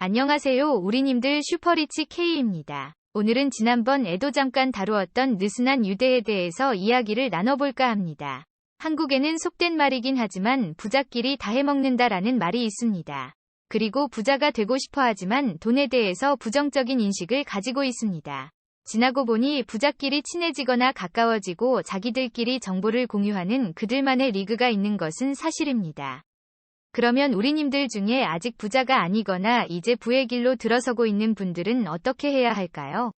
안녕하세요 우리님들 슈퍼리치 K입니다. 오늘은 지난번에도 잠깐 다루었던 느슨한 유대에 대해서 이야기를 나눠볼까 합니다. 한국에는 속된 말이긴 하지만 부자끼리 다 해먹는다라는 말이 있습니다. 그리고 부자가 되고 싶어 하지만 돈에 대해서 부정적인 인식을 가지고 있습니다. 지나고 보니 부자끼리 친해지거나 가까워지고 자기들끼리 정보를 공유하는 그들만의 리그가 있는 것은 사실입니다. 그러면 우리님들 중에 아직 부자가 아니거나 이제 부의 길로 들어서고 있는 분들은 어떻게 해야 할까요?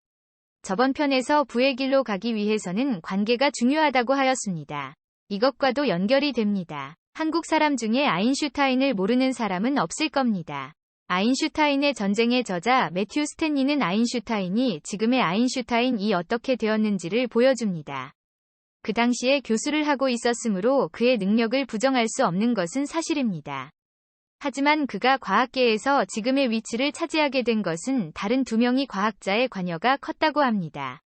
저번 편에서 부의 길로 가기 위해서는 관계가 중요하다고 하였습니다. 이것과도 연결이 됩니다. 한국 사람 중에 아인슈타인을 모르는 사람은 없을 겁니다. 아인슈타인의 전쟁의 저자 매튜 스탠리는 아인슈타인이 지금의 아인슈타인이 어떻게 되었는지를 보여줍니다. 그 당시에 교수를 하고 있었으므로 그의 능력을 부정할 수 없는 것은 사실입니다. 하지만 그가 과학계에서 지금의 위치를 차지하게 된 것은 다른 두 명의 과학자의 관여가 컸다고 합니다.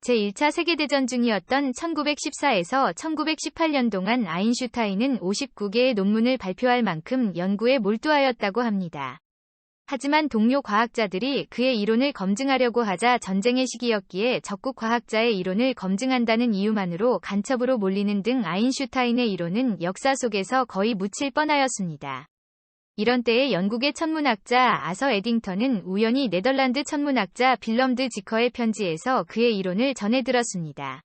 제1차 세계대전 중이었던 1914에서 1918년 동안 아인슈타인은 59개의 논문을 발표할 만큼 연구에 몰두하였다고 합니다. 하지만 동료 과학자들이 그의 이론을 검증하려고 하자 전쟁의 시기였기에 적국 과학자의 이론을 검증한다는 이유만으로 간첩으로 몰리는 등 아인슈타인의 이론은 역사 속에서 거의 묻힐 뻔하였습니다. 이런 때에 영국의 천문학자 아서 에딩턴은 우연히 네덜란드 천문학자 빌럼 드 지커의 편지에서 그의 이론을 전해 들었습니다.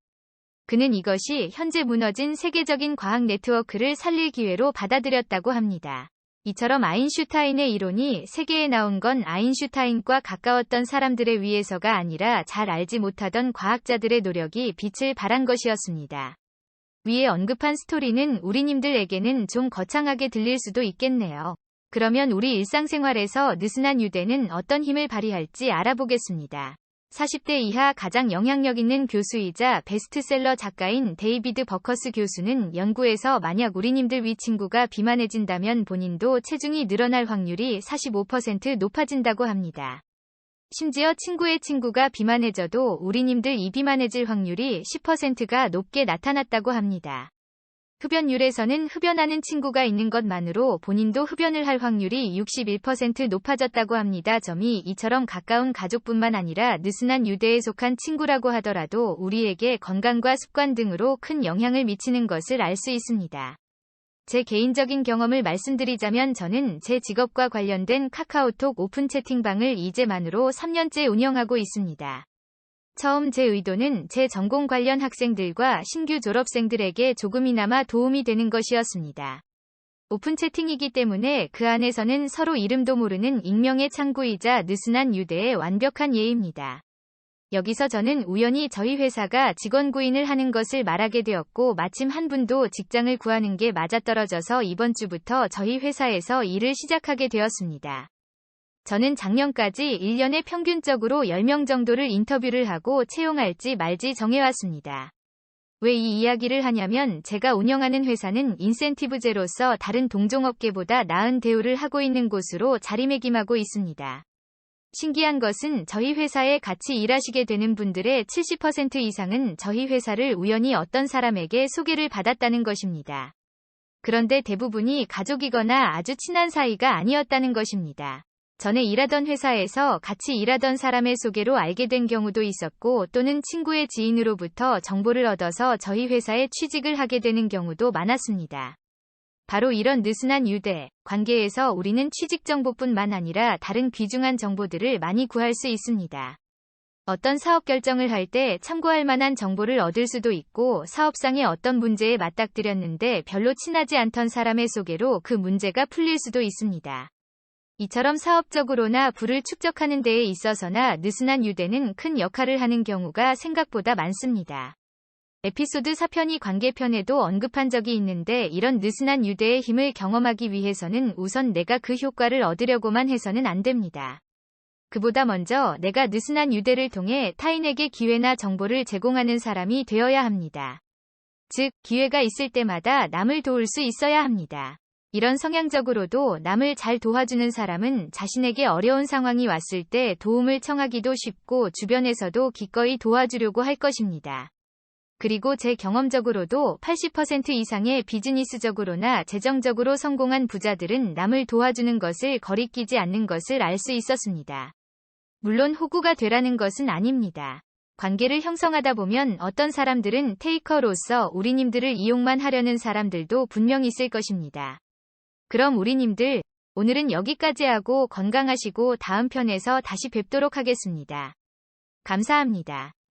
그는 이것이 현재 무너진 세계적인 과학 네트워크를 살릴 기회로 받아들였다고 합니다. 이처럼 아인슈타인의 이론이 세계에 나온 건 아인슈타인과 가까웠던 사람들에 의해서가 아니라 잘 알지 못하던 과학자들의 노력이 빛을 발한 것이었습니다. 위에 언급한 스토리는 우리님들에게는 좀 거창하게 들릴 수도 있겠네요. 그러면 우리 일상생활에서 느슨한 유대는 어떤 힘을 발휘할지 알아보겠습니다. 40대 이하 가장 영향력 있는 교수이자 베스트셀러 작가인 데이비드 버커스 교수는 연구에서 만약 우리님들 위 친구가 비만해진다면 본인도 체중이 늘어날 확률이 45% 높아진다고 합니다. 심지어 친구의 친구가 비만해져도 우리님들 이 비만해질 확률이 10%가 높게 나타났다고 합니다. 흡연율에서는 흡연하는 친구가 있는 것만으로 본인도 흡연을 할 확률이 61% 높아졌다고 합니다. 점이 이처럼 가까운 가족뿐만 아니라 느슨한 유대에 속한 친구라고 하더라도 우리에게 건강과 습관 등으로 큰 영향을 미치는 것을 알 수 있습니다. 제 개인적인 경험을 말씀드리자면 저는 제 직업과 관련된 카카오톡 오픈 채팅방을 이제만으로 3년째 운영하고 있습니다. 처음 제 의도는 제 전공 관련 학생들과 신규 졸업생들에게 조금이나마 도움이 되는 것이었습니다. 오픈 채팅이기 때문에 그 안에서는 서로 이름도 모르는 익명의 창구이자 느슨한 유대의 완벽한 예입니다. 여기서 저는 우연히 저희 회사가 직원 구인을 하는 것을 말하게 되었고 마침 한 분도 직장을 구하는 게 맞아떨어져서 이번 주부터 저희 회사에서 일을 시작하게 되었습니다. 저는 작년까지 1년에 평균적으로 10명 정도를 인터뷰를 하고 채용할지 말지 정해왔습니다. 왜 이 이야기를 하냐면 제가 운영하는 회사는 인센티브제로서 다른 동종업계보다 나은 대우를 하고 있는 곳으로 자리매김하고 있습니다. 신기한 것은 저희 회사에 같이 일하시게 되는 분들의 70% 이상은 저희 회사를 우연히 어떤 사람에게 소개를 받았다는 것입니다. 그런데 대부분이 가족이거나 아주 친한 사이가 아니었다는 것입니다. 전에 일하던 회사에서 같이 일하던 사람의 소개로 알게 된 경우도 있었고 또는 친구의 지인으로부터 정보를 얻어서 저희 회사에 취직을 하게 되는 경우도 많았습니다. 바로 이런 느슨한 유대 관계에서 우리는 취직 정보뿐만 아니라 다른 귀중한 정보들을 많이 구할 수 있습니다. 어떤 사업 결정을 할 때 참고할 만한 정보를 얻을 수도 있고 사업상의 어떤 문제에 맞닥뜨렸는데 별로 친하지 않던 사람의 소개로 그 문제가 풀릴 수도 있습니다. 이처럼 사업적으로나 부를 축적하는 데에 있어서나 느슨한 유대는 큰 역할을 하는 경우가 생각보다 많습니다. 에피소드 4편이 관계편에도 언급한 적이 있는데 이런 느슨한 유대의 힘을 경험하기 위해서는 우선 내가 그 효과를 얻으려고만 해서는 안 됩니다. 그보다 먼저 내가 느슨한 유대를 통해 타인에게 기회나 정보를 제공하는 사람이 되어야 합니다. 즉, 기회가 있을 때마다 남을 도울 수 있어야 합니다. 이런 성향적으로도 남을 잘 도와주는 사람은 자신에게 어려운 상황이 왔을 때 도움을 청하기도 쉽고 주변에서도 기꺼이 도와주려고 할 것입니다. 그리고 제 경험적으로도 80% 이상의 비즈니스적으로나 재정적으로 성공한 부자들은 남을 도와주는 것을 거리끼지 않는 것을 알 수 있었습니다. 물론 호구가 되라는 것은 아닙니다. 관계를 형성하다 보면 어떤 사람들은 테이커로서 우리님들을 이용만 하려는 사람들도 분명 있을 것입니다. 그럼 우리님들, 오늘은 여기까지 하고 건강하시고 다음 편에서 다시 뵙도록 하겠습니다. 감사합니다.